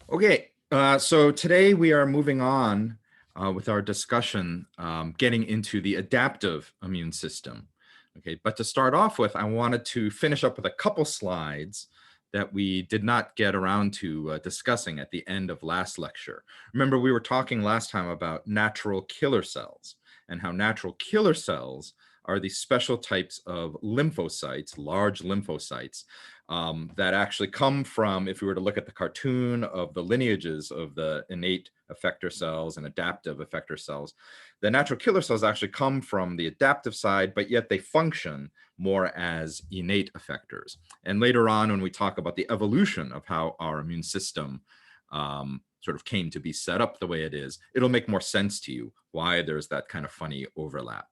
Okay, so today we are moving on with our discussion, getting into the adaptive immune system. Okay, but to start off with, I wanted to finish up with a couple slides that we did not get around to discussing at the end of last lecture. Remember, we were talking last time about natural killer cells and how natural killer cells are these special types of lymphocytes, large lymphocytes, that actually come from, if we were to look at the cartoon of the lineages of the innate effector cells and adaptive effector cells, the natural killer cells actually come from the adaptive side, but yet they function more as innate effectors. And later on, when we talk about the evolution of how our immune system sort of came to be set up the way it is, it'll make more sense to you why there's that kind of funny overlap.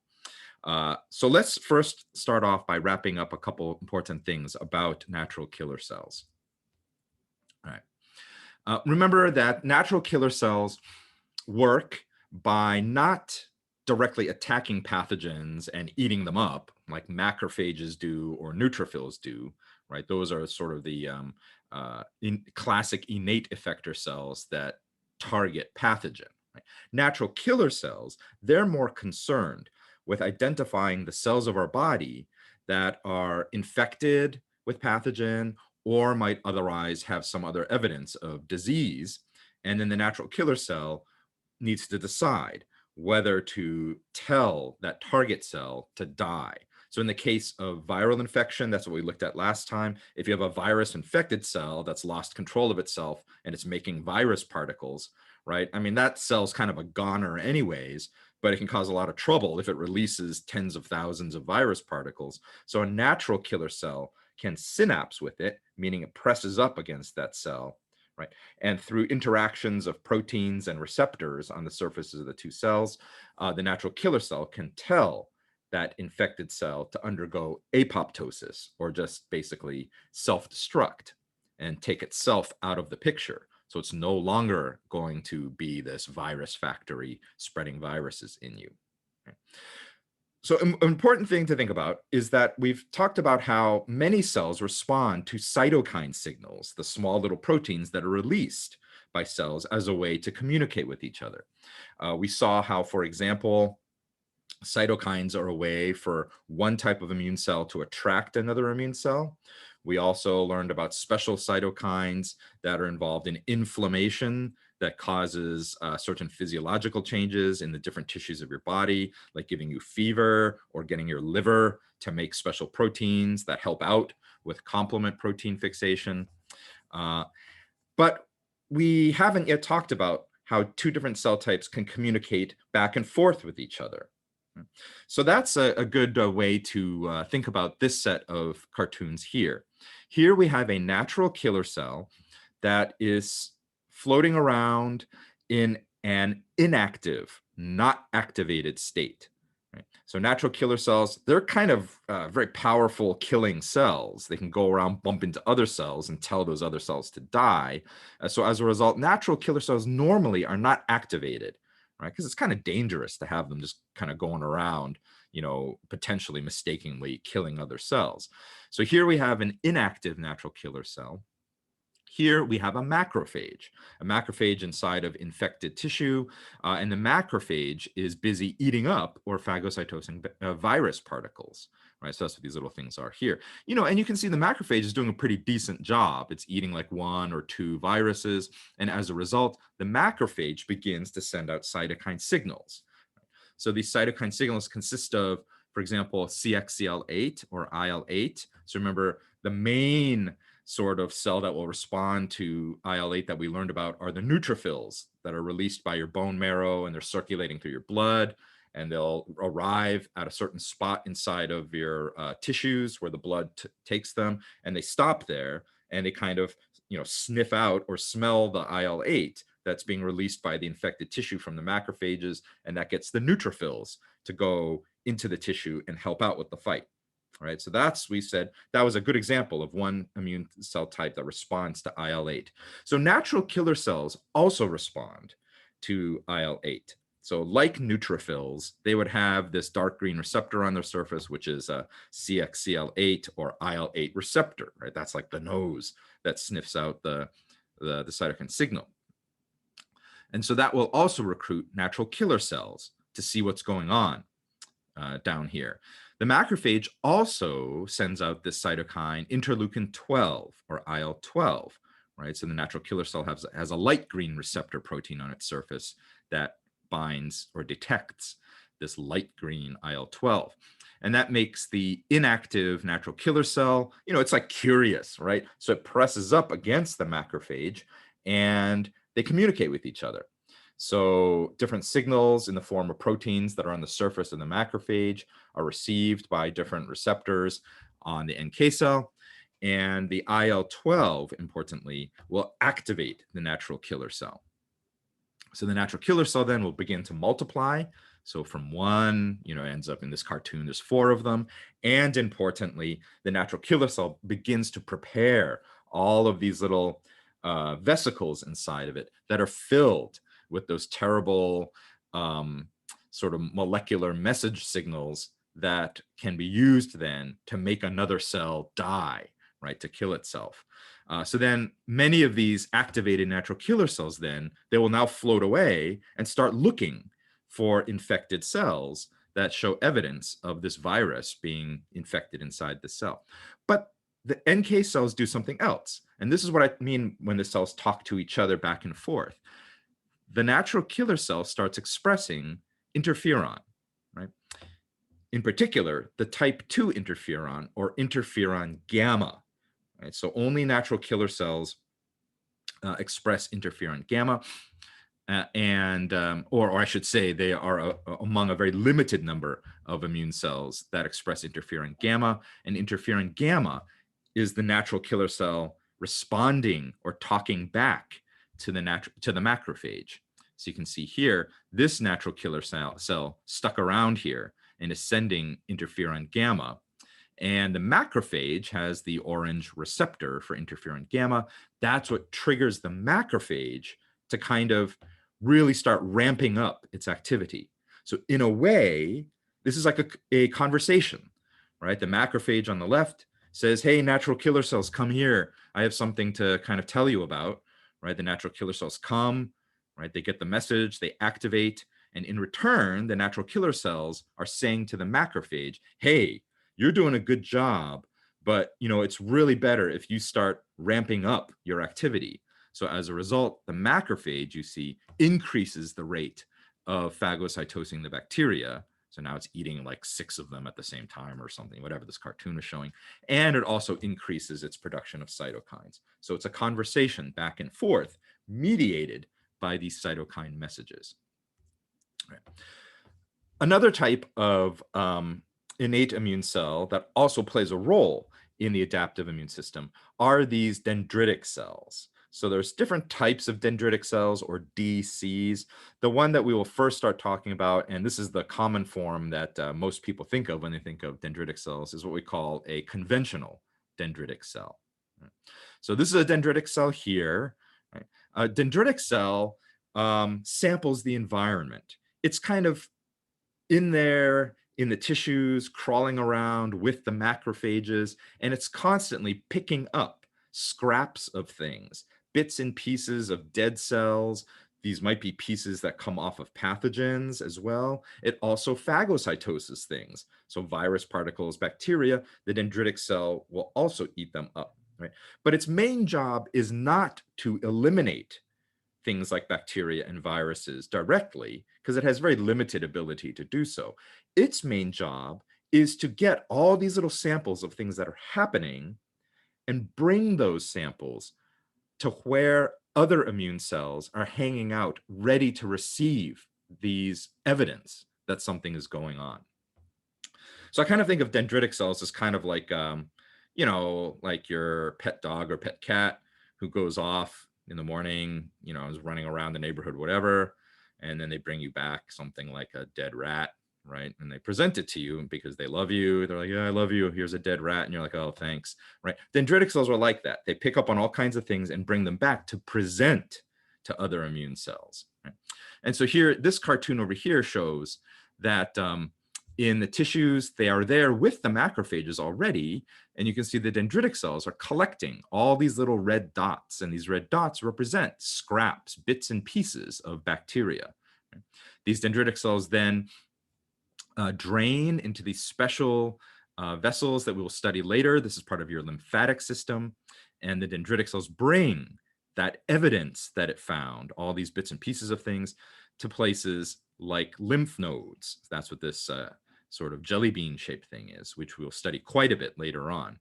So let's first start off by wrapping up a couple important things about natural killer cells. All right. Remember that natural killer cells work by not directly attacking pathogens and eating them up like macrophages do or neutrophils do, right? Those are sort of the classic innate effector cells that target pathogen. Right? Natural killer cells, they're more concerned with identifying the cells of our body that are infected with pathogen or might otherwise have some other evidence of disease. And then the natural killer cell needs to decide whether to tell that target cell to die. So in the case of viral infection, that's what we looked at last time. If you have a virus infected cell that's lost control of itself and it's making virus particles, right? I mean, that cell's kind of a goner anyways, but it can cause a lot of trouble if it releases tens of thousands of virus particles. So a natural killer cell can synapse with it, meaning it presses up against that cell, right? And through interactions of proteins and receptors on the surfaces of the two cells, the natural killer cell can tell that infected cell to undergo apoptosis, or just basically self-destruct and take itself out of the picture. So it's no longer going to be this virus factory spreading viruses in you. Okay. So an important thing to think about is that we've talked about how many cells respond to cytokine signals, the small little proteins that are released by cells as a way to communicate with each other. We saw how, for example, cytokines are a way for one type of immune cell to attract another immune cell. We also learned about special cytokines that are involved in inflammation that causes certain physiological changes in the different tissues of your body, like giving you fever or getting your liver to make special proteins that help out with complement protein fixation. But we haven't yet talked about how two different cell types can communicate back and forth with each other. So that's a good way to think about this set of cartoons here. Here we have a natural killer cell that is floating around in an inactive, not activated state. Right? So natural killer cells, they're kind of very powerful killing cells. They can go around, bump into other cells and tell those other cells to die. So as a result, natural killer cells normally are not activated, right? Because it's kind of dangerous to have them just kind of going around, potentially mistakenly killing other cells. So here we have an inactive natural killer cell. Here we have a macrophage inside of infected tissue, and the macrophage is busy eating up or phagocytosing virus particles, right? So that's what these little things are here. And you can see the macrophage is doing a pretty decent job. It's eating like one or two viruses, and as a result, the macrophage begins to send out cytokine signals. So these cytokine signals consist of, for example, CXCL8 or IL-8. So remember, the main sort of cell that will respond to IL-8 that we learned about are the neutrophils that are released by your bone marrow, and they're circulating through your blood, and they'll arrive at a certain spot inside of your tissues where the blood takes them, and they stop there, and they kind of sniff out or smell the IL-8 that's being released by the infected tissue from the macrophages, and that gets the neutrophils to go into the tissue and help out with the fight. All right, so we said that was a good example of one immune cell type that responds to IL-8. So natural killer cells also respond to IL-8. So like neutrophils, they would have this dark green receptor on their surface, which is a CXCL8 or IL-8 receptor, right? That's like the nose that sniffs out the the cytokine signal. And so that will also recruit natural killer cells to see what's going on down here. The macrophage also sends out this cytokine interleukin 12 or IL-12, right? So the natural killer cell has a light green receptor protein on its surface that binds or detects this light green IL-12. And that makes the inactive natural killer cell, it's like curious, right? So it presses up against the macrophage and they communicate with each other. So different signals in the form of proteins that are on the surface of the macrophage are received by different receptors on the NK cell. And the IL-12, importantly, will activate the natural killer cell. So the natural killer cell then will begin to multiply. So from one, ends up in this cartoon, there's 4 of them. And importantly, the natural killer cell begins to prepare all of these little vesicles inside of it that are filled with those terrible sort of molecular message signals that can be used then to make another cell die, right, to kill itself. So then many of these activated natural killer cells then, they will now float away and start looking for infected cells that show evidence of this virus being infected inside the cell. But the NK cells do something else. And this is what I mean when the cells talk to each other back and forth. The natural killer cell starts expressing interferon, right? In particular, the type 2 interferon or interferon gamma, right? So only natural killer cells express interferon gamma. Or I should say, they are among a very limited number of immune cells that express interferon gamma. And interferon gamma is the natural killer cell responding or talking back to the macrophage. So you can see here, this natural killer cell stuck around here and is sending interferon gamma. And the macrophage has the orange receptor for interferon gamma. That's what triggers the macrophage to kind of really start ramping up its activity. So in a way, this is like a conversation, right? The macrophage on the left says, hey, natural killer cells, come here. I have something to kind of tell you about, right? The natural killer cells come, right? They get the message, they activate, and in return, the natural killer cells are saying to the macrophage, hey, you're doing a good job, but it's really better if you start ramping up your activity. So as a result, the macrophage, you see, increases the rate of phagocytosing the bacteria. So now it's eating like 6 of them at the same time or something, whatever this cartoon is showing. And it also increases its production of cytokines. So it's a conversation back and forth mediated by these cytokine messages. Right. Another type of innate immune cell that also plays a role in the adaptive immune system are these dendritic cells. So there's different types of dendritic cells, or DCs. The one that we will first start talking about, and this is the common form that most people think of when they think of dendritic cells, is what we call a conventional dendritic cell. So this is a dendritic cell here. Right? A dendritic cell samples the environment. It's kind of in there, in the tissues, crawling around with the macrophages, and it's constantly picking up scraps of things, bits and pieces of dead cells. These might be pieces that come off of pathogens as well. It also phagocytoses things. So virus particles, bacteria, the dendritic cell will also eat them up, right? But its main job is not to eliminate things like bacteria and viruses directly, because it has very limited ability to do so. Its main job is to get all these little samples of things that are happening and bring those samples to where other immune cells are hanging out, ready to receive these evidence that something is going on. So I kind of think of dendritic cells as kind of like, like your pet dog or pet cat who goes off in the morning, is running around the neighborhood, whatever, and then they bring you back something like a dead rat, right? And they present it to you because they love you. They're like, yeah, I love you. Here's a dead rat. And you're like, oh, thanks, right? Dendritic cells are like that. They pick up on all kinds of things and bring them back to present to other immune cells, right? And so here, this cartoon over here shows that In the tissues, they are there with the macrophages already, and you can see the dendritic cells are collecting all these little red dots, and these red dots represent scraps, bits and pieces of bacteria. These dendritic cells then drain into these special vessels that we will study later. This is part of your lymphatic system, and the dendritic cells bring that evidence that it found, all these bits and pieces of things, to places like lymph nodes. That's what this sort of jelly bean shaped thing is, which we'll study quite a bit later on.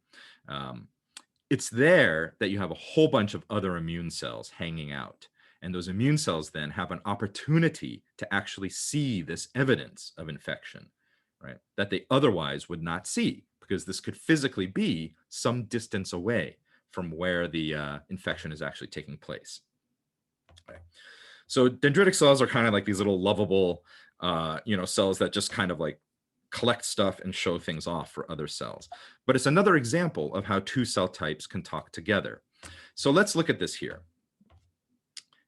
It's there that you have a whole bunch of other immune cells hanging out. And those immune cells then have an opportunity to actually see this evidence of infection, right? That they otherwise would not see, because this could physically be some distance away from where the infection is actually taking place. Okay. So dendritic cells are kind of like these little lovable, cells that just kind of like collect stuff and show things off for other cells. But it's another example of how two cell types can talk together. So let's look at this here.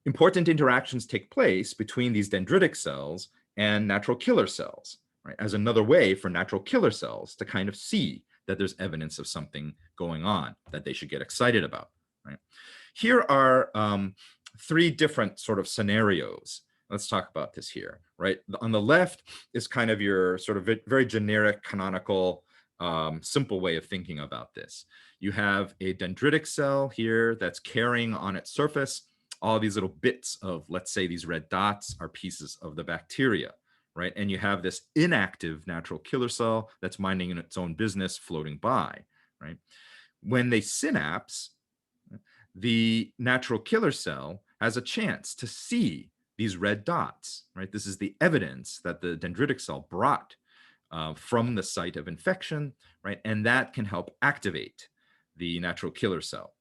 Important interactions take place between these dendritic cells and natural killer cells, right? As another way for natural killer cells to kind of see that there's evidence of something going on that they should get excited about, right? Here are three different sort of scenarios. Let's talk about this here, right? On the left is kind of your sort of very generic, canonical, simple way of thinking about this. You have a dendritic cell here that's carrying on its surface all these little bits of, let's say these red dots are pieces of the bacteria, right? And you have this inactive natural killer cell that's minding in its own business floating by, right? When they synapse, the natural killer cell has a chance to see these red dots, right? This is the evidence that the dendritic cell brought from the site of infection, right? And that can help activate the natural killer cell.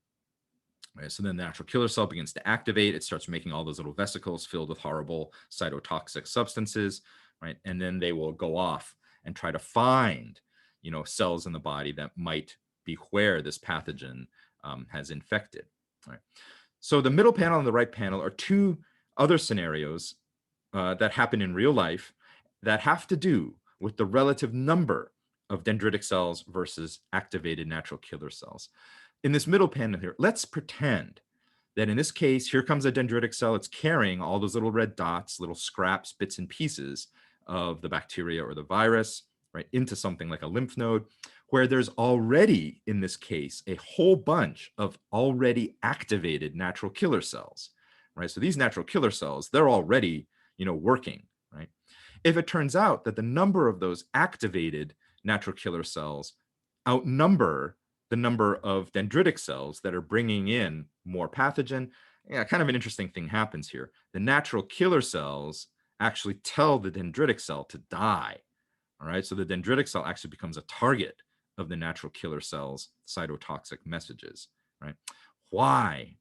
Right, so then the natural killer cell begins to activate. It starts making all those little vesicles filled with horrible cytotoxic substances, right? And then they will go off and try to find, cells in the body that might be where this pathogen has infected. Right? So the middle panel and the right panel are two other scenarios that happen in real life that have to do with the relative number of dendritic cells versus activated natural killer cells. In this middle panel here, let's pretend that in this case, here comes a dendritic cell. It's carrying all those little red dots, little scraps, bits and pieces of the bacteria or the virus, right, into something like a lymph node, where there's already, in this case, a whole bunch of already activated natural killer cells, right? So these natural killer cells, they're already, working, right? If it turns out that the number of those activated natural killer cells outnumber the number of dendritic cells that are bringing in more pathogen, kind of an interesting thing happens here. The natural killer cells actually tell the dendritic cell to die. All right, so the dendritic cell actually becomes a target of the natural killer cell's cytotoxic messages, right? Why?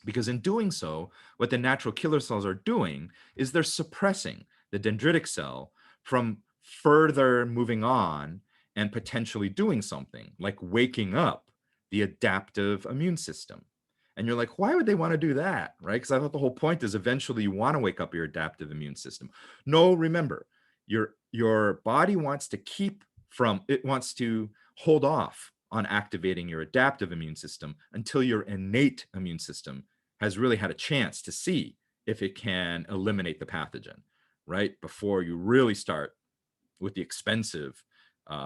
Because in doing so, what the natural killer cells are doing is they're suppressing the dendritic cell from further moving on and potentially doing something like waking up the adaptive immune system. And you're like, why would they want to do that, right? Because I thought the whole point is eventually you want to wake up your adaptive immune system. No, remember, your body wants to hold off on activating your adaptive immune system until your innate immune system has really had a chance to see if it can eliminate the pathogen, right? Before you really start with the expensive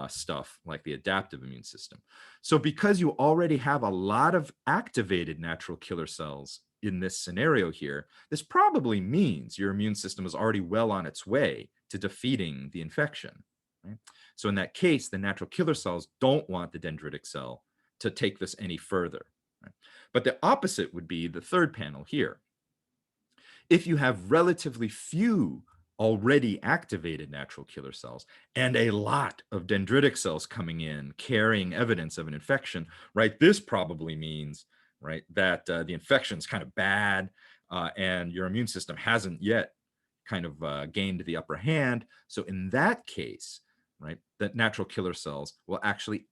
stuff like the adaptive immune system. So because you already have a lot of activated natural killer cells in this scenario here, this probably means your immune system is already well on its way to defeating the infection. Right? So in that case, the natural killer cells don't want the dendritic cell to take this any further. Right? But the opposite would be the third panel here. If you have relatively few already activated natural killer cells and a lot of dendritic cells coming in carrying evidence of an infection, right? This probably means, right, that the infection is kind of bad and your immune system hasn't yet kind of gained the upper hand. So in that case, right, the natural killer cells will actually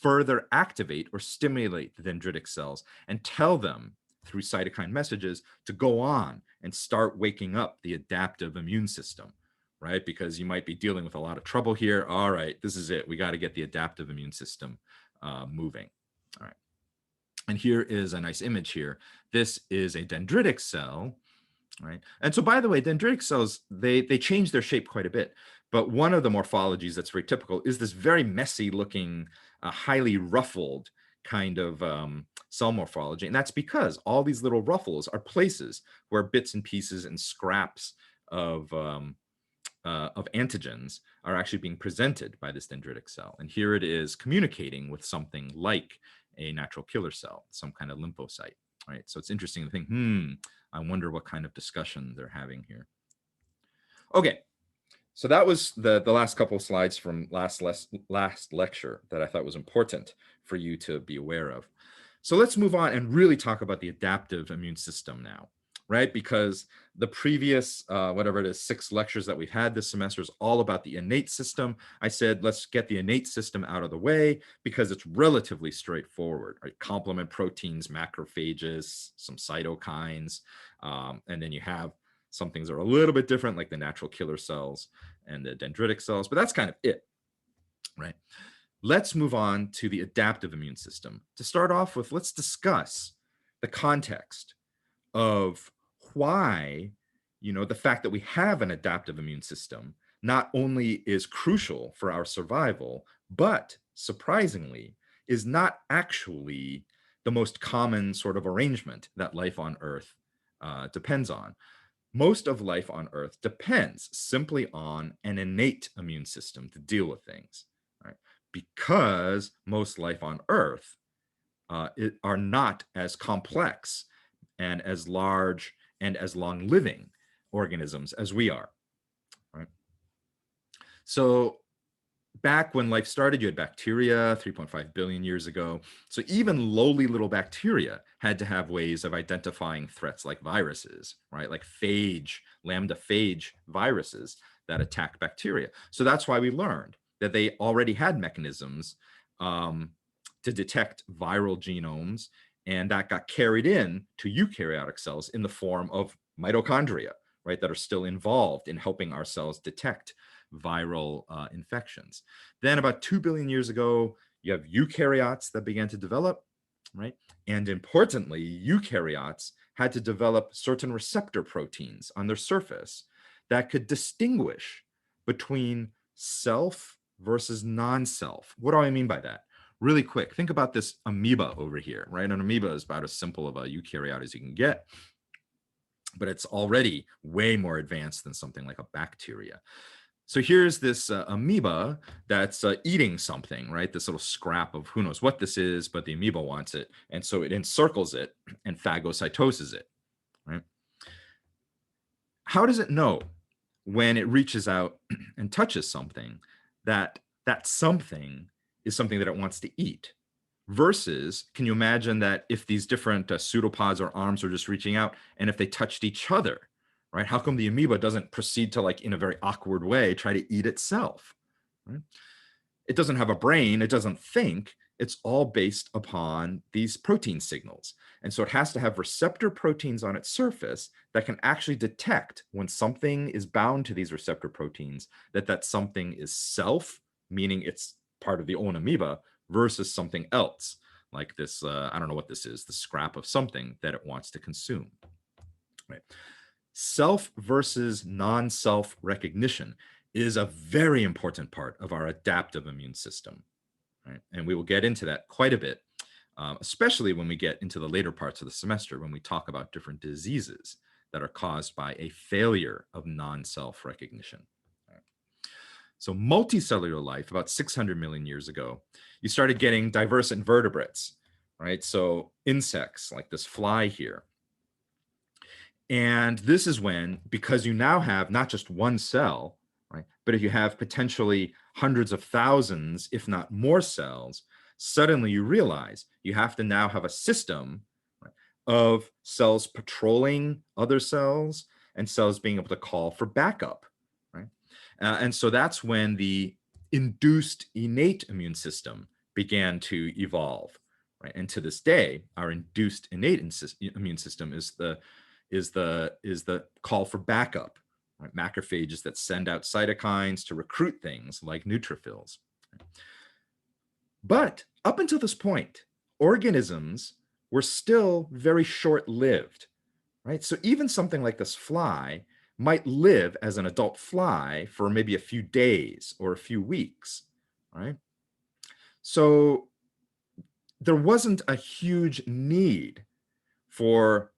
further activate or stimulate the dendritic cells and tell them through cytokine messages to go on and start waking up the adaptive immune system, right? Because you might be dealing with a lot of trouble here. All right, this is it. We got to get the adaptive immune system moving. All right. And here is a nice image here. This is a dendritic cell, right? And so, by the way, dendritic cells, they change their shape quite a bit. But one of the morphologies that's very typical is this very messy looking, highly ruffled kind of cell morphology. And that's because all these little ruffles are places where bits and pieces and scraps of antigens are actually being presented by this dendritic cell. And here it is communicating with something like a natural killer cell, some kind of lymphocyte, right? So it's interesting to think, I wonder what kind of discussion they're having here. Okay, so that was the last couple of slides from last lecture that I thought was important for you to be aware of. So let's move on and really talk about the adaptive immune system now, right? Because the previous, whatever it is, 6 lectures that we've had this semester is all about the innate system. I said, let's get the innate system out of the way because it's relatively straightforward, right? Complement proteins, macrophages, some cytokines, and then you have some things that are a little bit different, like the natural killer cells and the dendritic cells, but that's kind of it, right? Let's move on to the adaptive immune system. To start off with, let's discuss the context of why, the fact that we have an adaptive immune system not only is crucial for our survival, but surprisingly is not actually the most common sort of arrangement that life on Earth depends on. Most of life on Earth depends simply on an innate immune system to deal with things, right? Because most life on Earth are not as complex and as large and as long-living organisms as we are, right? So back when life started, you had bacteria 3.5 billion years ago. So even lowly little bacteria had to have ways of identifying threats like viruses, right? Like phage, lambda phage viruses that attack bacteria. So that's why we learned that they already had mechanisms to detect viral genomes, and that got carried in to eukaryotic cells in the form of mitochondria, right, that are still involved in helping our cells detect viral infections. Then about 2 billion years ago, you have eukaryotes that began to develop, right? And importantly, eukaryotes had to develop certain receptor proteins on their surface that could distinguish between self versus non-self. What do I mean by that? Really quick, think about this amoeba over here, right? An amoeba is about as simple of a eukaryote as you can get, but it's already way more advanced than something like a bacteria. So here's this amoeba that's eating something, right? This little scrap of who knows what this is, but the amoeba wants it. And so it encircles it and phagocytoses it, right? How does it know when it reaches out and touches something that that something is something that it wants to eat? Versus, can you imagine that if these different pseudopods or arms are just reaching out and if they touched each other, right? How come the amoeba doesn't proceed to, like, in a very awkward way, try to eat itself, right? It doesn't have a brain. It doesn't think. It's all based upon these protein signals. And so it has to have receptor proteins on its surface that can actually detect when something is bound to these receptor proteins, that something is self, meaning it's part of the own amoeba, versus something else, like this, I don't know what this is, the scrap of something that it wants to consume, right? Self versus non-self recognition is a very important part of our adaptive immune system, right? And we will get into that quite a bit, especially when we get into the later parts of the semester, when we talk about different diseases that are caused by a failure of non-self recognition. So multicellular life, about 600 million years ago, you started getting diverse invertebrates, right? So insects like this fly here. And this is when, because you now have not just one cell, right, but if you have potentially hundreds of thousands, if not more cells, suddenly you realize you have to now have a system, right, of cells patrolling other cells and cells being able to call for backup, right? And so that's when the induced innate immune system began to evolve, right? And to this day, our induced innate immune system is the call for backup, right? Macrophages that send out cytokines to recruit things like neutrophils. But up until this point, organisms were still very short-lived, right? So even something like this fly might live as an adult fly for maybe a few days or a few weeks, right? So there wasn't a huge need for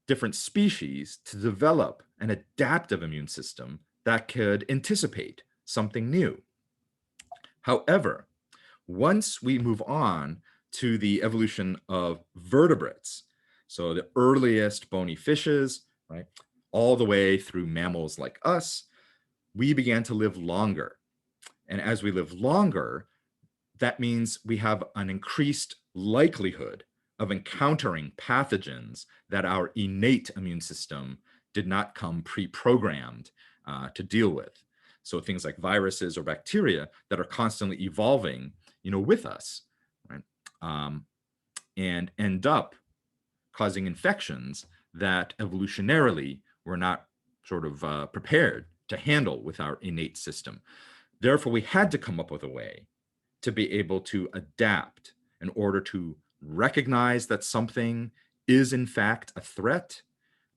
different species to develop an adaptive immune system that could anticipate something new. However, once we move on to the evolution of vertebrates, so the earliest bony fishes, right, all the way through mammals like us, we began to live longer. And as we live longer, that means we have an increased likelihood of encountering pathogens that our innate immune system did not come pre-programmed to deal with. So things like viruses or bacteria that are constantly evolving, with us, right? And end up causing infections that evolutionarily we're not sort of prepared to handle with our innate system. Therefore, we had to come up with a way to be able to adapt in order to recognize that something is in fact a threat,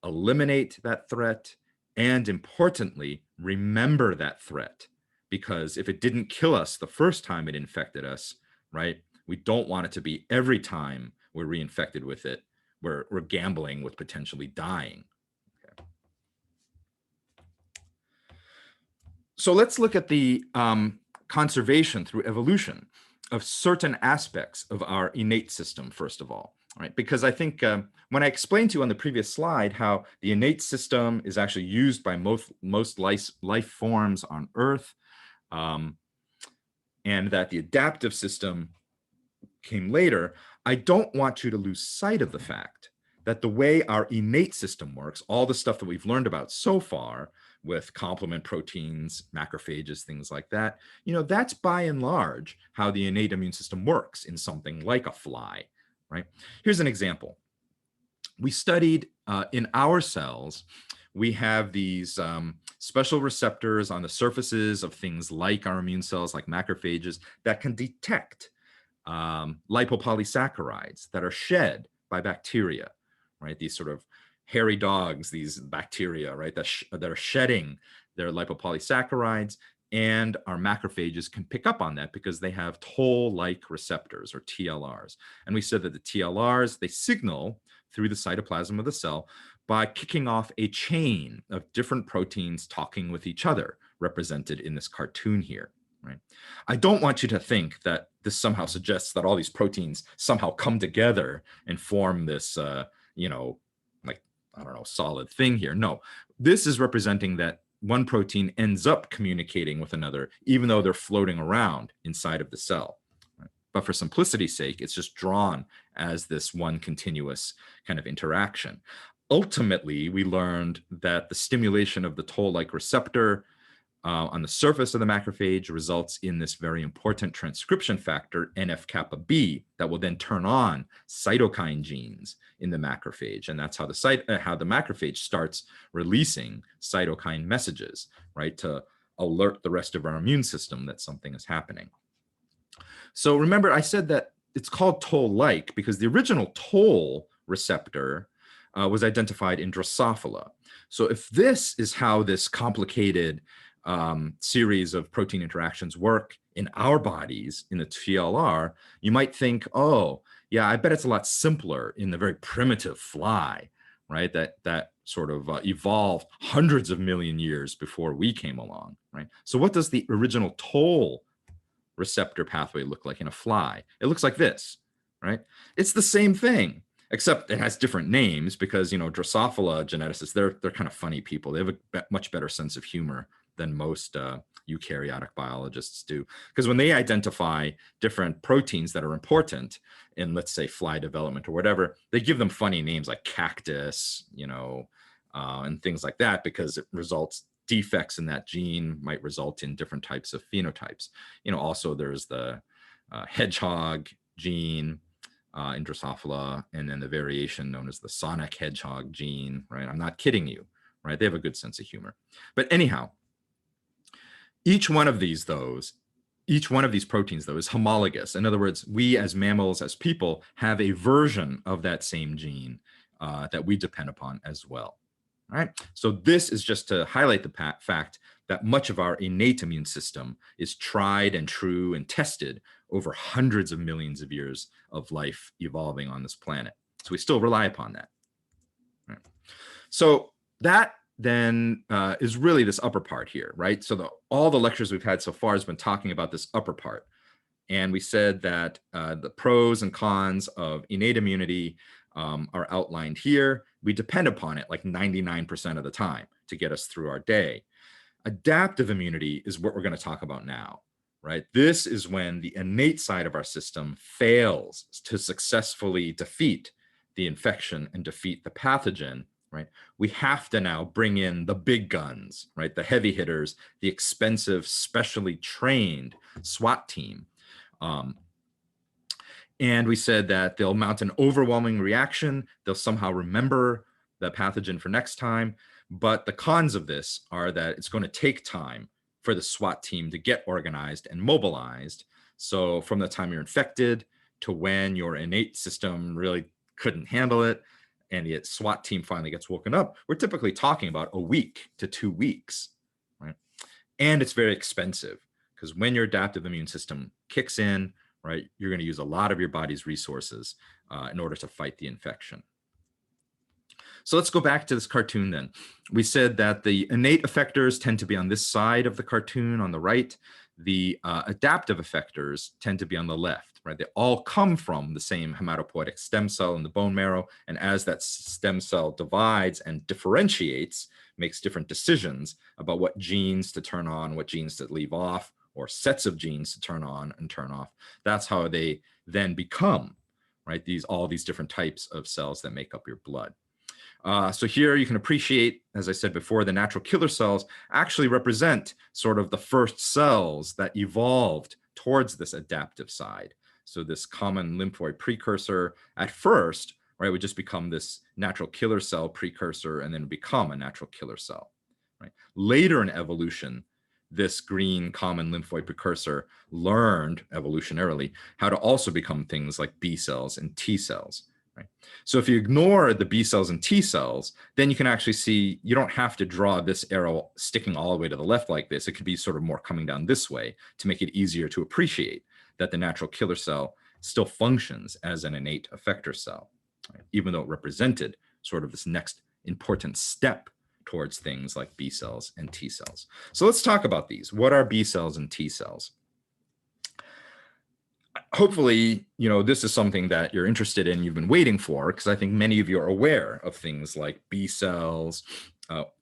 eliminate that threat, and importantly, remember that threat. Because if it didn't kill us the first time it infected us, right, we don't want it to be every time we're reinfected with it, we're gambling with potentially dying. Okay. So let's look at the conservation through evolution of certain aspects of our innate system, first of all, right? Because I think when I explained to you on the previous slide how the innate system is actually used by most life forms on Earth, and that the adaptive system came later, I don't want you to lose sight of the fact that the way our innate system works, all the stuff that we've learned about so far with complement proteins, macrophages, things like that, that's by and large how the innate immune system works in something like a fly, right? Here's an example. We studied in our cells, we have these special receptors on the surfaces of things like our immune cells, like macrophages, that can detect lipopolysaccharides that are shed by bacteria, right? These sort of hairy dogs, these bacteria, right, that are shedding their lipopolysaccharides, and our macrophages can pick up on that because they have toll-like receptors, or TLRs. And we said that the TLRs, they signal through the cytoplasm of the cell by kicking off a chain of different proteins talking with each other, represented in this cartoon here. Right. I don't want you to think that this somehow suggests that all these proteins somehow come together and form this, like, I don't know, solid thing here. No, this is representing that one protein ends up communicating with another, even though they're floating around inside of the cell. Right? But for simplicity's sake, it's just drawn as this one continuous kind of interaction. Ultimately, we learned that the stimulation of the toll-like receptor on the surface of the macrophage results in this very important transcription factor, NF-kappa B, that will then turn on cytokine genes in the macrophage. And that's how the macrophage starts releasing cytokine messages, right, to alert the rest of our immune system that something is happening. So remember, I said that it's called toll-like because the original toll receptor was identified in Drosophila. So if this is how this complicated series of protein interactions work in our bodies, in the TLR, you might think, oh, yeah, I bet it's a lot simpler in the very primitive fly, right? That sort of evolved hundreds of million years before we came along, right? So what does the original toll receptor pathway look like in a fly? It looks like this, right? It's the same thing, except it has different names because, Drosophila geneticists, they're kind of funny people. They have a much better sense of humor than most eukaryotic biologists do. Because when they identify different proteins that are important in, let's say, fly development or whatever, they give them funny names like cactus, and things like that, because it results, defects in that gene might result in different types of phenotypes. Also there's the hedgehog gene in Drosophila, and then the variation known as the sonic hedgehog gene, right? I'm not kidding you. right? They have a good sense of humor. But anyhow, each one of these proteins, though, is homologous. In other words, we as mammals, as people, have a version of that same gene that we depend upon as well. All right. So this is just to highlight the fact that much of our innate immune system is tried and true and tested over hundreds of millions of years of life evolving on this planet. So we still rely upon that. Right. So that then is really this upper part here, right? So all the lectures we've had so far has been talking about this upper part. And we said that the pros and cons of innate immunity are outlined here. We depend upon it like 99% of the time to get us through our day. Adaptive immunity is what we're going to talk about now, right? This is when the innate side of our system fails to successfully defeat the infection and defeat the pathogen, right? We have to now bring in the big guns, right? The heavy hitters, the expensive, specially trained SWAT team. And we said that they'll mount an overwhelming reaction. They'll somehow remember the pathogen for next time. But the cons of this are that it's going to take time for the SWAT team to get organized and mobilized. So from the time you're infected to when your innate system really couldn't handle it, and the SWAT team finally gets woken up, we're typically talking about a week to 2 weeks, right? And it's very expensive because when your adaptive immune system kicks in, right, you're going to use a lot of your body's resources in order to fight the infection. So let's go back to this cartoon then. We said that the innate effectors tend to be on this side of the cartoon on the right. The adaptive effectors tend to be on the left, right? They all come from the same hematopoietic stem cell in the bone marrow. And as that stem cell divides and differentiates, makes different decisions about what genes to turn on, what genes to leave off, or sets of genes to turn on and turn off. That's how they then become, right? All these different types of cells that make up your blood. So here you can appreciate, as I said before, the natural killer cells actually represent sort of the first cells that evolved towards this adaptive side. So this common lymphoid precursor at first, right, would just become this natural killer cell precursor and then become a natural killer cell. Right? Later in evolution, this green common lymphoid precursor learned evolutionarily how to also become things like B cells and T cells. Right? So if you ignore the B cells and T cells, then you can actually see you don't have to draw this arrow sticking all the way to the left like this. It could be sort of more coming down this way to make it easier to appreciate that the natural killer cell still functions as an innate effector cell, right? Even though it represented sort of this next important step towards things like B cells and T cells. So let's talk about these. What are B cells and T cells? Hopefully, this is something that you're interested in, you've been waiting for, because I think many of you are aware of things like B cells,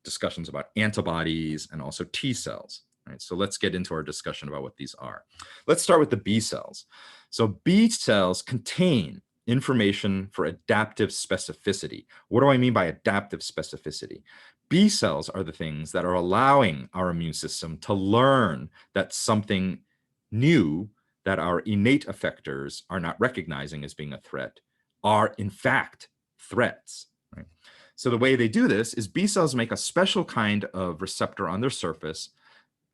discussions about antibodies, and also T cells. Right? So let's get into our discussion about what these are. Let's start with the B cells. So B cells contain information for adaptive specificity. What do I mean by adaptive specificity? B cells are the things that are allowing our immune system to learn that something new that our innate effectors are not recognizing as being a threat are in fact threats. Right? So the way they do this is B cells make a special kind of receptor on their surface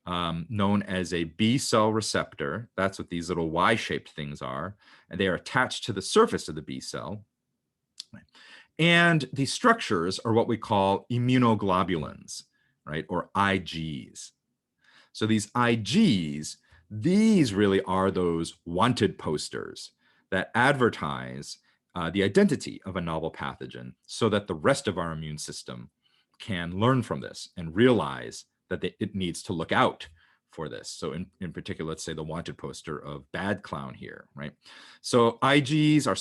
known as a B cell receptor. That's what these little Y-shaped things are. And they are attached to the surface of the B cell. Right? And these structures are what we call immunoglobulins, right? Or Igs. So these Igs, these really are those wanted posters that advertise the identity of a novel pathogen so that the rest of our immune system can learn from this and realize that it needs to look out for this. So in particular, let's say the wanted poster of bad clown here, right? So Igs are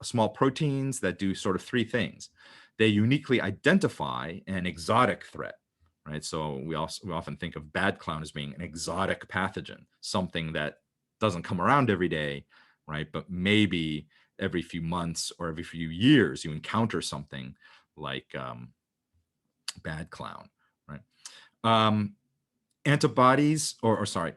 small proteins that do sort of three things. They uniquely identify an exotic threat. Right, so we often think of bad clown as being an exotic pathogen, something that doesn't come around every day, right? But maybe every few months or every few years you encounter something like bad clown, right? Antibodies, or sorry,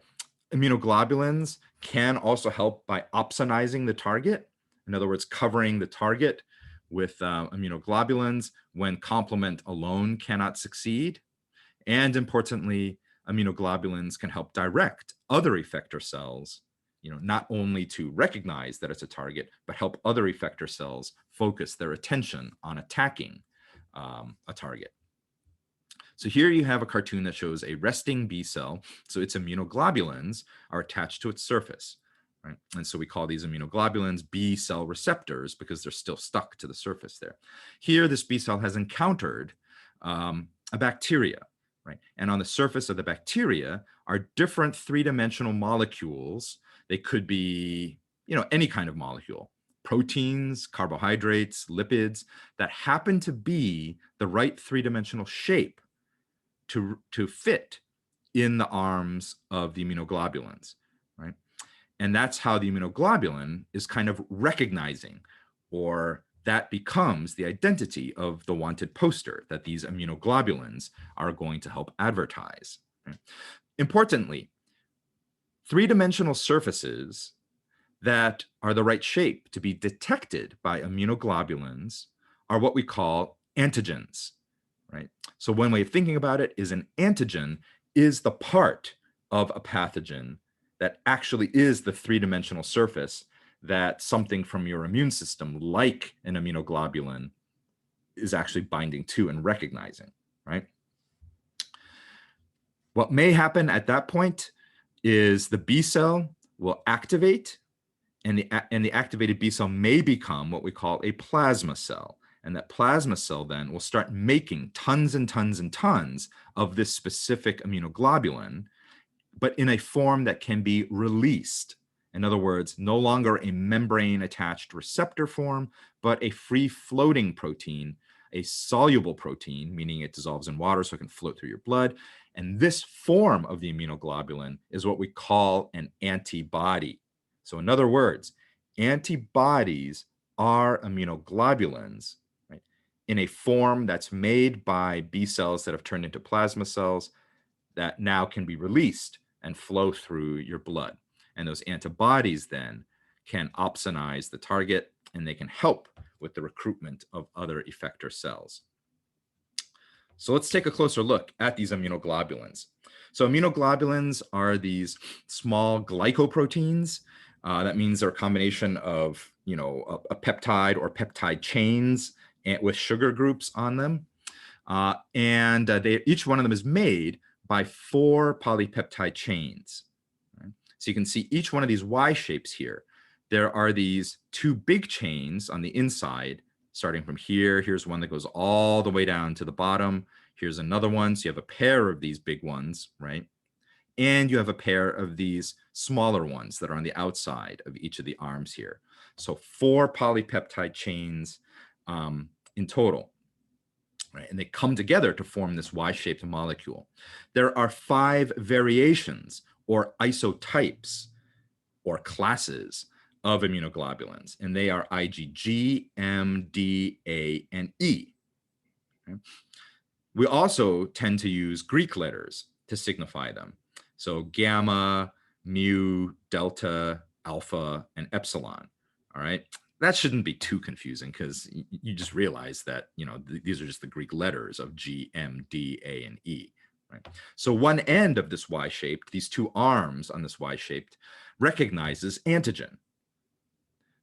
immunoglobulins can also help by opsonizing the target. In other words, covering the target with immunoglobulins when complement alone cannot succeed. And importantly, immunoglobulins can help direct other effector cells, not only to recognize that it's a target, but help other effector cells focus their attention on attacking a target. So here you have a cartoon that shows a resting B cell. So its immunoglobulins are attached to its surface. Right? And so we call these immunoglobulins B cell receptors because they're still stuck to the surface there. Here, this B cell has encountered a bacteria, right? And on the surface of the bacteria are different three-dimensional molecules. They could be, any kind of molecule, proteins, carbohydrates, lipids that happen to be the right three-dimensional shape to fit in the arms of the immunoglobulins, right? And that's how the immunoglobulin is kind of recognizing, or that becomes the identity of the wanted poster that these immunoglobulins are going to help advertise. Right? Importantly, three-dimensional surfaces that are the right shape to be detected by immunoglobulins are what we call antigens, right? So one way of thinking about it is an antigen is the part of a pathogen that actually is the three-dimensional surface that something from your immune system, like an immunoglobulin, is actually binding to and recognizing, right? What may happen at that point is the B cell will activate, and the activated B cell may become what we call a plasma cell. And that plasma cell then will start making tons and tons and tons of this specific immunoglobulin, but in a form that can be released. In other words, no longer a membrane-attached receptor form, but a free-floating protein, a soluble protein, meaning it dissolves in water so it can float through your blood. And this form of the immunoglobulin is what we call an antibody. So in other words, antibodies are immunoglobulins, right, in a form that's made by B cells that have turned into plasma cells that now can be released and flow through your blood. And those antibodies then can opsonize the target, and they can help with the recruitment of other effector cells. So let's take a closer look at these immunoglobulins. So immunoglobulins are these small glycoproteins. That means they're a combination of, a peptide or peptide chains with sugar groups on them. Each one of them is made by 4 polypeptide chains. Right? So you can see each one of these Y shapes here. There are these 2 big chains on the inside, starting from here. Here's one that goes all the way down to the bottom. Here's another one. So you have a pair of these big ones, right? And you have a pair of these smaller ones that are on the outside of each of the arms here. So 4 polypeptide chains in total. Right? And they come together to form this Y-shaped molecule. There are 5 variations or isotypes or classes of immunoglobulins, and they are IgG, M, D, A, and E. Okay? We also tend to use Greek letters to signify them. So gamma, mu, delta, alpha, and epsilon. All right. That shouldn't be too confusing because you just realize that, these are just the Greek letters of G, M, D, A, and E. Right? So one end of this Y-shaped, these 2 arms on this Y-shaped, recognizes antigen.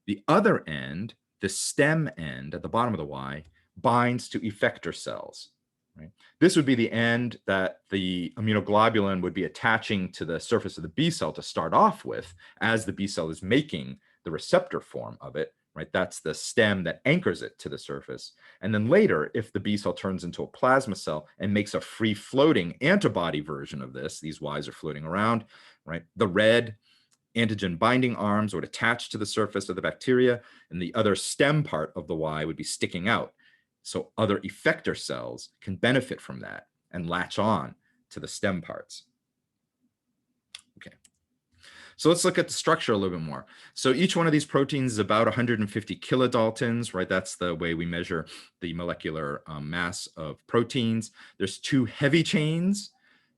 The other end, the stem end at the bottom of the Y, binds to effector cells. Right? This would be the end that the immunoglobulin would be attaching to the surface of the B cell to start off with, as the B cell is making the receptor form of it. Right? That's the stem that anchors it to the surface. And then later, if the B cell turns into a plasma cell and makes a free-floating antibody version of this, these Ys are floating around, right? The red antigen binding arms would attach to the surface of the bacteria, and the other stem part of the Y would be sticking out. So other effector cells can benefit from that and latch on to the stem parts. Okay. So let's look at the structure a little bit more. So each one of these proteins is about 150 kilodaltons, right? That's the way we measure the molecular mass of proteins. There's 2 heavy chains.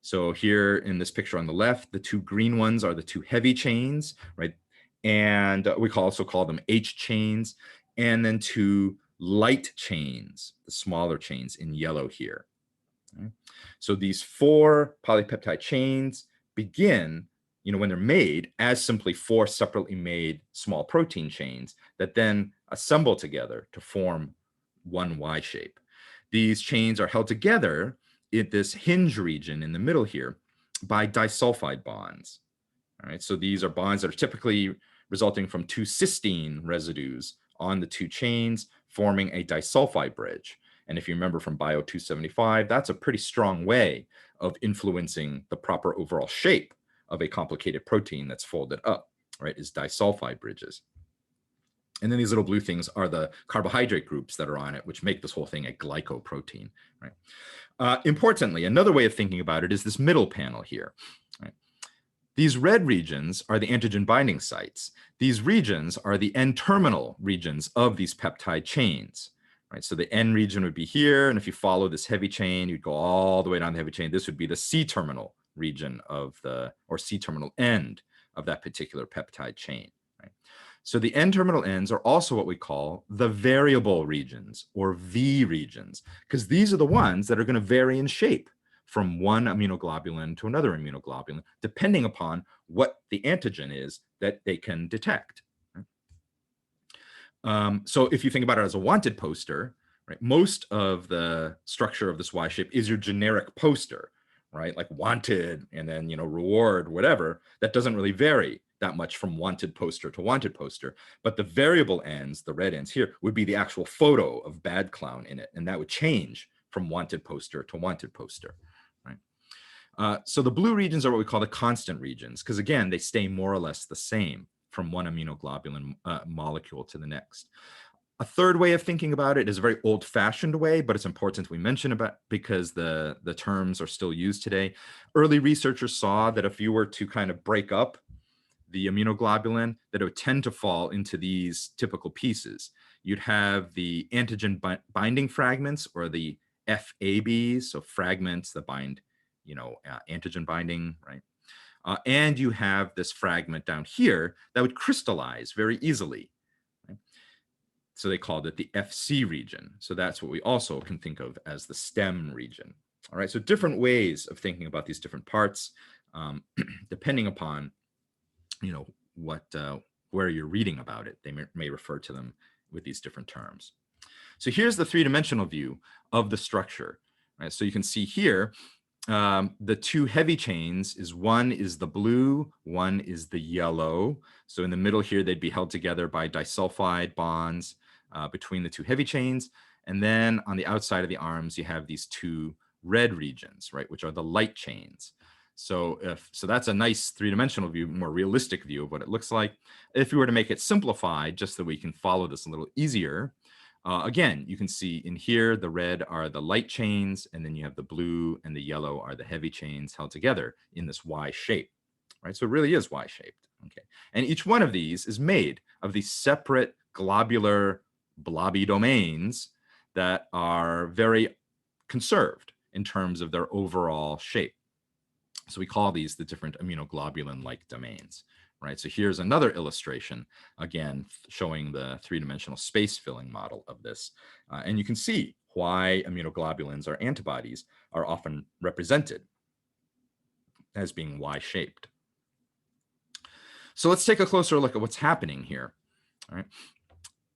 So here in this picture on the left, the 2 green ones are the 2 heavy chains, right? And we also call them H chains. And then 2 light chains, the smaller chains in yellow here. Okay? So these 4 polypeptide chains begin, when they're made, as simply 4 separately made small protein chains that then assemble together to form one Y shape. These chains are held together in this hinge region in the middle here by disulfide bonds. All right, so these are bonds that are typically resulting from 2 cysteine residues on the 2 chains, forming a disulfide bridge. And if you remember from Bio 275, that's a pretty strong way of influencing the proper overall shape of a complicated protein that's folded up, right, is disulfide bridges. And then these little blue things are the carbohydrate groups that are on it, which make this whole thing a glycoprotein, right? Importantly, another way of thinking about it is this middle panel here, right? These red regions are the antigen binding sites. These regions are the N-terminal regions of these peptide chains, right? So the N region would be here, and if you follow this heavy chain, you'd go all the way down the heavy chain. This would be the C-terminal region of or C-terminal end of that particular peptide chain, right? So the N-terminal ends are also what we call the variable regions, or V regions, because these are the ones that are going to vary in shape from one immunoglobulin to another immunoglobulin, depending upon what the antigen is that they can detect. So if you think about it as a wanted poster, right, most of the structure of this Y shape is your generic poster, right? Like wanted and then, reward, whatever. That doesn't really vary that much from wanted poster to wanted poster. But the variable ends, the red ends here, would be the actual photo of bad clown in it. And that would change from wanted poster to wanted poster. So the blue regions are what we call the constant regions, because again, they stay more or less the same from one immunoglobulin molecule to the next. A third way of thinking about it is a very old-fashioned way, but it's important we mention about because the terms are still used today. Early researchers saw that if you were to kind of break up the immunoglobulin, that it would tend to fall into these typical pieces. You'd have the antigen binding fragments, or the FABs, so fragments that bind antigen binding, right? And you have this fragment down here that would crystallize very easily. Right? So they called it the FC region. So that's what we also can think of as the stem region. All right, so different ways of thinking about these different parts, depending upon, where you're reading about it. They may refer to them with these different terms. So here's the 3-dimensional view of the structure. Right? So you can see here, the 2 heavy chains one is the blue, one is the yellow. So in the middle here, they'd be held together by disulfide bonds between the 2 heavy chains. And then on the outside of the arms, you have these 2 red regions, right, which are the light chains. So that's a nice 3-dimensional view, more realistic view of what it looks like. If we were to make it simplified, just so we can follow this a little easier, again, you can see in here, the red are the light chains, and then you have the blue and the yellow are the heavy chains held together in this Y shape, right? So it really is Y-shaped, okay? And each one of these is made of these separate globular blobby domains that are very conserved in terms of their overall shape. So we call these the different immunoglobulin-like domains. Right, so here's another illustration, again, showing the 3-dimensional space filling model of this. And you can see why immunoglobulins or antibodies are often represented as being Y-shaped. So let's take a closer look at what's happening here. All right.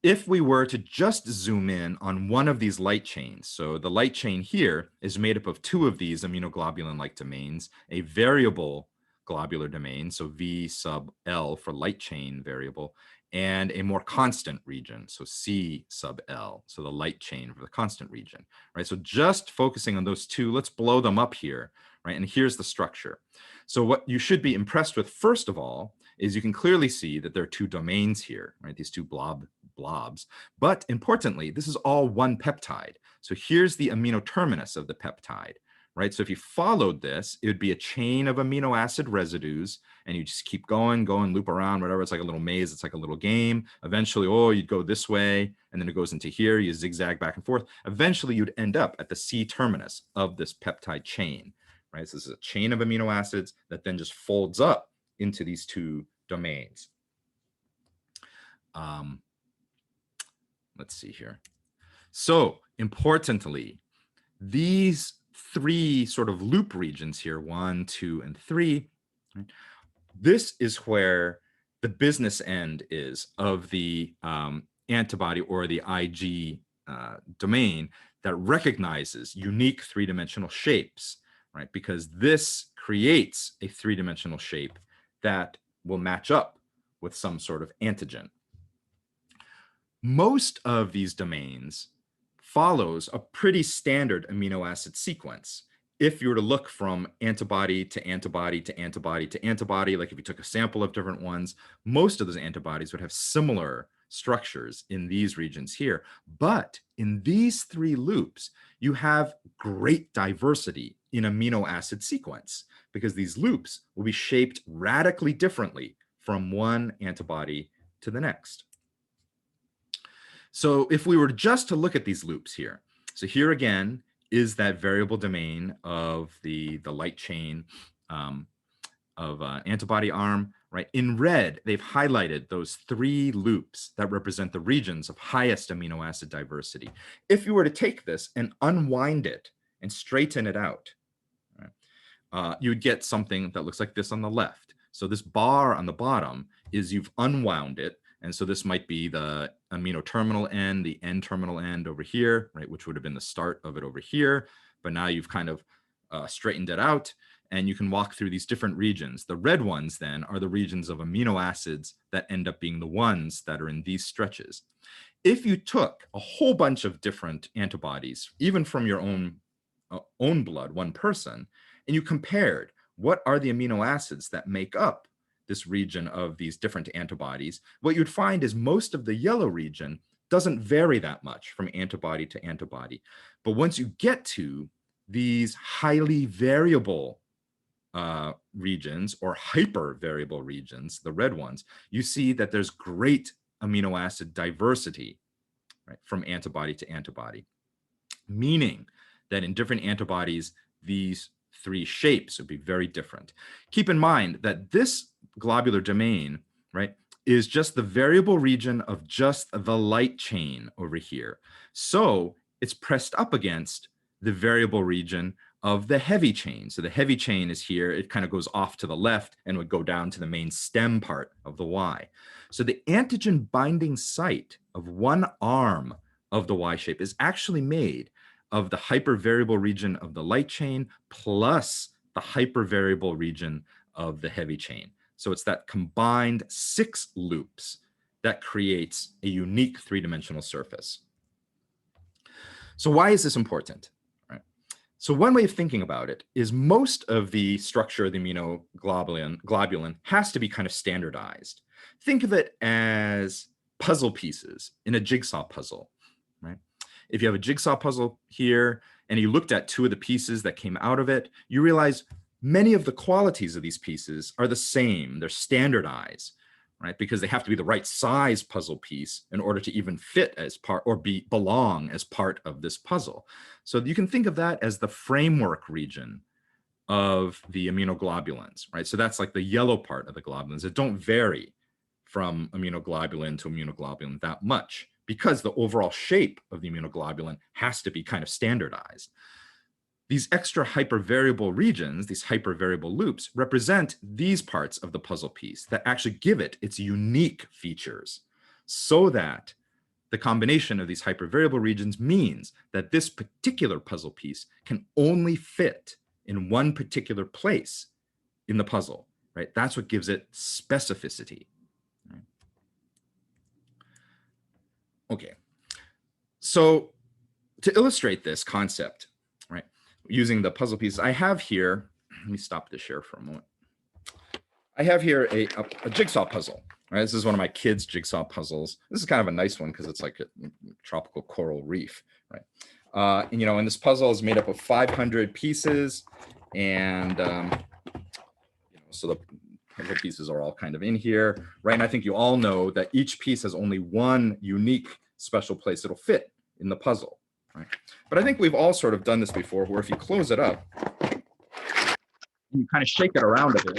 If we were to just zoom in on one of these light chains, so the light chain here is made up of 2 of these immunoglobulin-like domains, a variable globular domain, so V sub L for light chain variable, and a more constant region, so C sub L, so the light chain for the constant region, right? So just focusing on those 2, let's blow them up here, right? And here's the structure. So what you should be impressed with, first of all, is you can clearly see that there are 2 domains here, right? These 2 blobs. But importantly, this is all one peptide. So here's the amino terminus of the peptide, right? So if you followed this, it would be a chain of amino acid residues, and you just keep going, loop around, whatever. It's like a little maze. It's like a little game. Eventually, you'd go this way, and then it goes into here. You zigzag back and forth. Eventually, you'd end up at the C terminus of this peptide chain, right? So this is a chain of amino acids that then just folds up into these 2 domains. Let's see here. So importantly, these three sort of loop regions here, 1, 2, and 3, right, this is where the business end is of the antibody or the IG domain that recognizes unique three-dimensional shapes, right? Because this creates a three-dimensional shape that will match up with some sort of antigen. Most of these domains follows a pretty standard amino acid sequence. If you were to look from antibody to antibody to antibody to antibody, like if you took a sample of different ones, most of those antibodies would have similar structures in these regions here. But in these three loops, you have great diversity in amino acid sequence because these loops will be shaped radically differently from one antibody to the next. So if we were just to look at these loops here, so here again is that variable domain of the light chain of antibody arm, right? In red, they've highlighted those three loops that represent the regions of highest amino acid diversity. If you were to take this and unwind it and straighten it out, right, you would get something that looks like this on the left. So this bar on the bottom is you've unwound it. And so this might be the amino terminal end, the N terminal end over here, right, which would have been the start of it over here. But now you've kind of straightened it out, and you can walk through these different regions. The red ones then are the regions of amino acids that end up being the ones that are in these stretches. If you took a whole bunch of different antibodies, even from your own blood, one person, and you compared what are the amino acids that make up this region of these different antibodies, what you'd find is most of the yellow region doesn't vary that much from antibody to antibody. But once you get to these highly variable regions or hypervariable regions, the red ones, you see that there's great amino acid diversity, right, from antibody to antibody, meaning that in different antibodies, these three shapes would be very different. Keep in mind that this globular domain, right, is just the variable region of just the light chain over here. So it's pressed up against the variable region of the heavy chain. So the heavy chain is here. It kind of goes off to the left and would go down to the main stem part of the Y. So the antigen binding site of one arm of the Y shape is actually made of the hypervariable region of the light chain plus the hypervariable region of the heavy chain. So it's that combined 6 loops that creates a unique three-dimensional surface. So why is this important? Right. So one way of thinking about it is most of the structure of the immunoglobulin has to be kind of standardized. Think of it as puzzle pieces in a jigsaw puzzle, right? If you have a jigsaw puzzle here and you looked at 2 of the pieces that came out of it, you realize many of the qualities of these pieces are the same. They're standardized, right? Because they have to be the right size puzzle piece in order to even fit as part or belong as part of this puzzle. So you can think of that as the framework region of the immunoglobulins, right? So that's like the yellow part of the globulins that don't vary from immunoglobulin to immunoglobulin that much because the overall shape of the immunoglobulin has to be kind of standardized. These extra hypervariable regions, these hypervariable loops, represent these parts of the puzzle piece that actually give it its unique features so that the combination of these hypervariable regions means that this particular puzzle piece can only fit in one particular place in the puzzle, right? That's what gives it specificity. Right? Okay, so to illustrate this concept, right, using the puzzle pieces, I have here, let me stop the share for a moment. I have here a jigsaw puzzle, right? This is one of my kids' jigsaw puzzles. This is kind of a nice one because it's like a tropical coral reef, right? And, and this puzzle is made up of 500 pieces, and so the puzzle pieces are all kind of in here, right? And I think you all know that each piece has only one unique special place it'll fit in the puzzle, right? But I think we've all sort of done this before, where if you close it up, you kind of shake it around a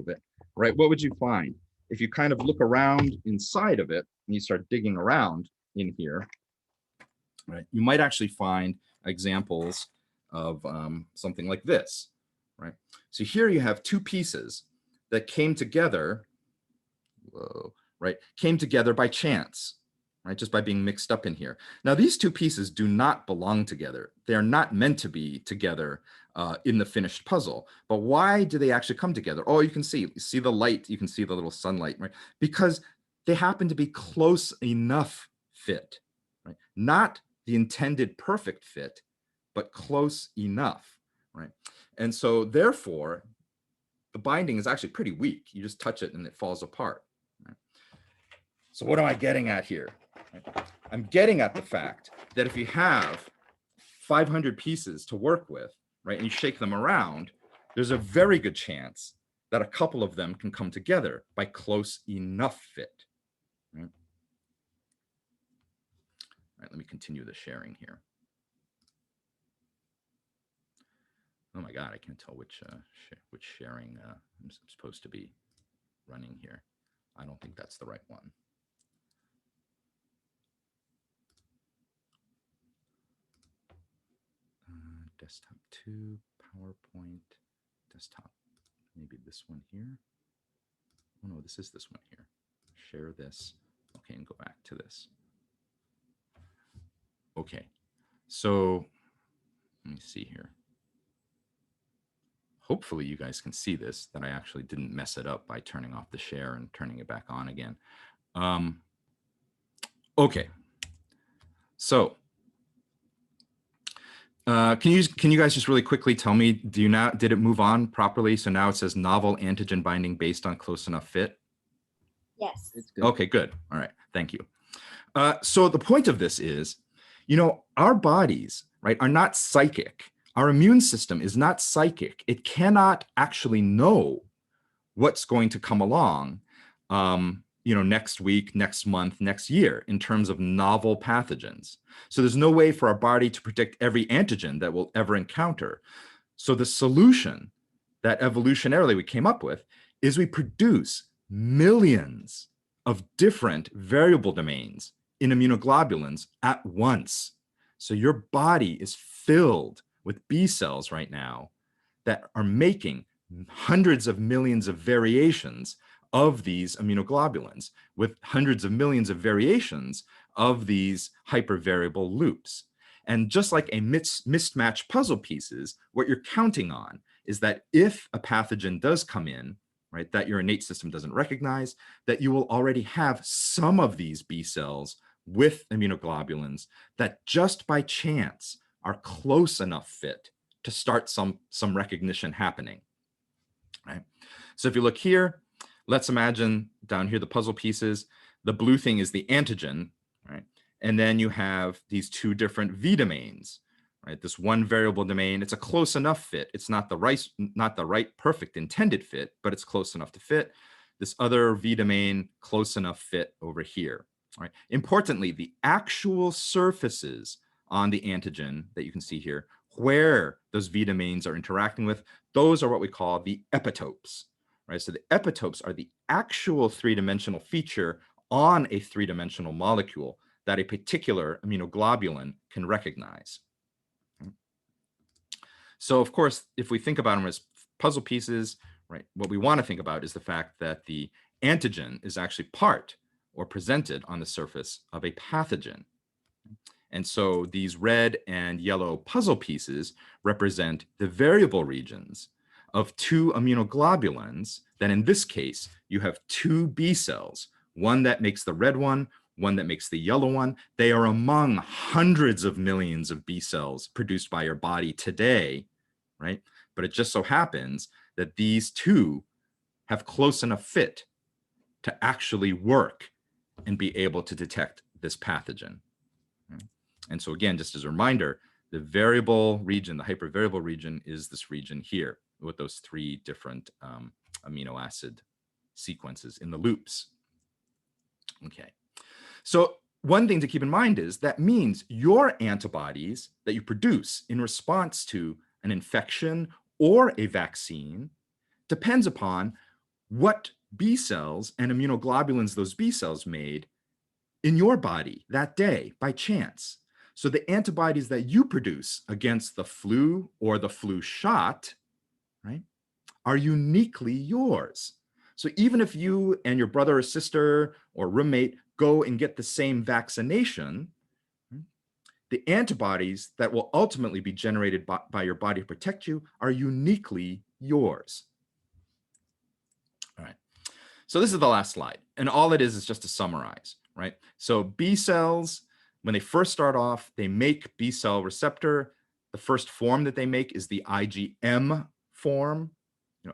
bit, right? What would you find? if you kind of look around inside of it and you start digging around in here, right, you might actually find examples of something like this, right? So here you have two pieces that came together, right, came together by chance, right, just by being mixed up in here. Now, these two pieces do not belong together. They are not meant to be together in the finished puzzle. But why do they actually come together? Oh, you see the light, you can see the little sunlight, right? Because they happen to be close enough fit, right? Not the intended perfect fit, but close enough, right? And so therefore, the binding is actually pretty weak. You just touch it and it falls apart. Right? So what am I getting at here? I'm getting at the fact that if you have 500 pieces to work with, right, and you shake them around, there's a very good chance that a couple of them can come together by close enough fit. Right? All right, let me continue the sharing here. Oh my God, I can't tell which sharing I'm supposed to be running here. I don't think that's the right one. Desktop 2, PowerPoint, desktop. Maybe this one here. Oh no, this is this one here. Share this. Okay, and go back to this. Okay, so let me see here. Hopefully you guys can see this, that I actually didn't mess it up by turning off the share and turning it back on again. Okay, so can you guys just really quickly tell me, did it move on properly? So now it says novel antigen binding based on close enough fit. Yes. It's good. Okay, good. All right, thank you. So the point of this is, our bodies, right, are not psychic. Our immune system is not psychic. It cannot actually know what's going to come along, next week, next month, next year in terms of novel pathogens. So there's no way for our body to predict every antigen that we'll ever encounter. So the solution that evolutionarily we came up with is we produce millions of different variable domains in immunoglobulins at once. So your body is filled with B cells right now that are making hundreds of millions of variations of these immunoglobulins with hundreds of millions of variations of these hypervariable loops. And just like a mismatched puzzle pieces, what you're counting on is that if a pathogen does come in, right, that your innate system doesn't recognize, that you will already have some of these B cells with immunoglobulins that just by chance are close enough fit to start some recognition happening, right? So if you look here, let's imagine down here the puzzle pieces, the blue thing is the antigen, right? And then you have these two different V domains, right? This one variable domain, it's a close enough fit. It's not the right perfect intended fit, but it's close enough to fit. This other V domain, close enough fit over here, right? Importantly, the actual surfaces on the antigen that you can see here, where those V domains are interacting with, those are what we call the epitopes, right? So the epitopes are the actual three-dimensional feature on a three-dimensional molecule that a particular immunoglobulin can recognize. So of course, if we think about them as puzzle pieces, right, what we want to think about is the fact that the antigen is actually part or presented on the surface of a pathogen. And so these red and yellow puzzle pieces represent the variable regions of two immunoglobulins that in this case, you have two B cells, one that makes the red one that makes the yellow one. They are among hundreds of millions of B cells produced by your body today, right? But it just so happens that these two have close enough fit to actually work and be able to detect this pathogen. And so again, just as a reminder, the variable region, the hypervariable region is this region here with those three different amino acid sequences in the loops. Okay, so one thing to keep in mind is that means your antibodies that you produce in response to an infection or a vaccine depends upon what B cells and immunoglobulins those B cells made in your body that day by chance. So the antibodies that you produce against the flu or the flu shot, right, are uniquely yours. So even if you and your brother or sister or roommate go and get the same vaccination, the antibodies that will ultimately be generated by your body to protect you are uniquely yours. All right. So this is the last slide. And all it is just to summarize, right? So B cells, when they first start off, they make B cell receptor. The first form that they make is the IgM form.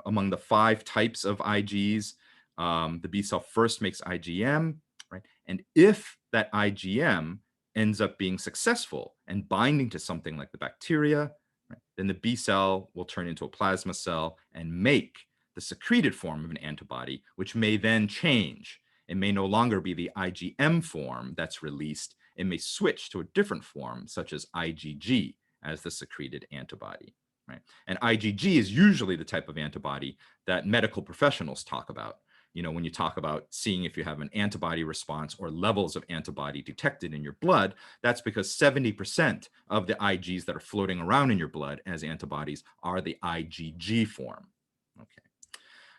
Among the 5 types of Igs, the B cell first makes IgM, right? And if that IgM ends up being successful and binding to something like the bacteria, right, then the B cell will turn into a plasma cell and make the secreted form of an antibody, which may then change. It may no longer be the IgM form that's released. It may switch to a different form, such as IgG, as the secreted antibody. Right? And IgG is usually the type of antibody that medical professionals talk about. When you talk about seeing if you have an antibody response or levels of antibody detected in your blood, that's because 70% of the Igs that are floating around in your blood as antibodies are the IgG form. Okay.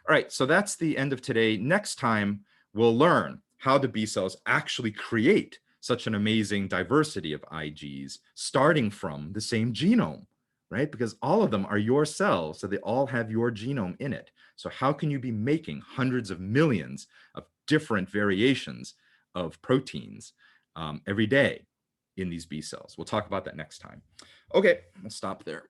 All right, so that's the end of today. Next time, we'll learn how the B cells actually create such an amazing diversity of Igs, starting from the same genome, right? Because all of them are your cells, so they all have your genome in it. So how can you be making hundreds of millions of different variations of proteins every day in these B cells? We'll talk about that next time. Okay, we'll stop there.